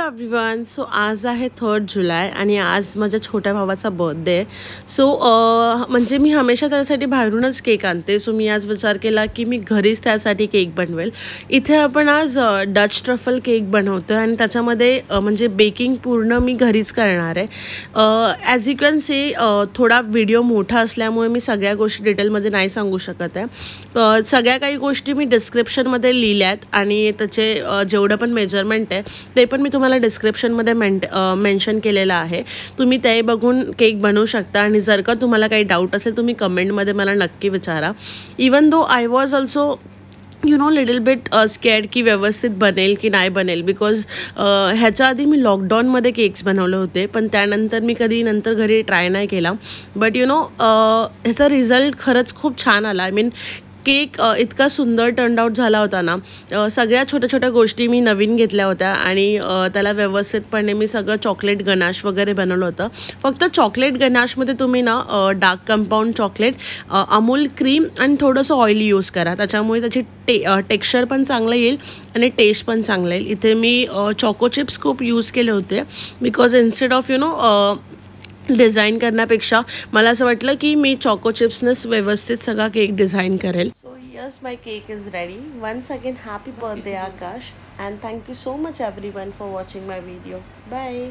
Everyone. So आज आहे 3 जुलै आणि आज माझ्या छोट्या भावाचा बर्थडे. सो म्हणजे मी हमेशा त्यासाठी बाहेरूनच केक आणते. सो मी आज विचार केला की मी घरीच त्यासाठी केक बनवेल. इथे आपण आज डच ट्रफल केक बनवतो आणि त्याच्यामध्ये म्हणजे बेकिंग पूर्ण मी घरीच करणार आहे. ॲज यू कॅन सी थोडा व्हिडिओ मोठा असल्यामुळे मी सगळ्या गोष्टी डिटेलमध्ये नाही सांगू शकत आहे. सगळ्या काही गोष्टी मी डिस्क्रिप्शनमध्ये लिहिल्यात आणि त्याचे जेवढं पण मेजरमेंट आहे ते पण मी तुम्हाला डिस्क्रिप्शनमध्ये मेन्शन केलेलं आहे. तुम्ही ते बघून केक बनवू शकता आणि जर का तुम्हाला काही डाऊट असेल तुम्ही कमेंटमध्ये मला नक्की विचारा. Even though I was also little bit scared की व्यवस्थित बनेल की नाही बनेल, बिकॉज ह्याच्या आधी मी लॉकडाऊनमध्ये केक्स बनवले होते पण त्यानंतर मी कधी नंतर घरी ट्राय नाही केला. बट ह्याचा रिझल्ट खरंच खूप छान आला. आय मीन केक इतका सुंदर टर्न आउट झाला होता ना. सगळ्या छोट्या छोट्या गोष्टी मी नवीन घेतल्या होत्या आणि त्याला व्यवस्थितपणे मी सगळं चॉकलेट गनाश वगैरे बनवलं होतं. फक्त चॉकलेट गनाशमध्ये तुम्ही ना dark compound chocolate, Amul cream आणि थोडंसं ऑइल यूज करा. त्याच्यामुळे त्याची टेक्स्चर पण चांगलं येईल आणि टेस्ट पण चांगलं येईल. इथे मी चॉको चिप्स खूप यूज केले होते बिकॉज इन्स्टेड ऑफ डिझाईन करण्यापेक्षा मला असं वाटलं की मी चॉको चिप्सनेच व्यवस्थित सगळा केक डिझाईन करेल. So yes, my cake is ready. Once again happy birthday Akash, and thank you so much everyone for watching my video. Bye.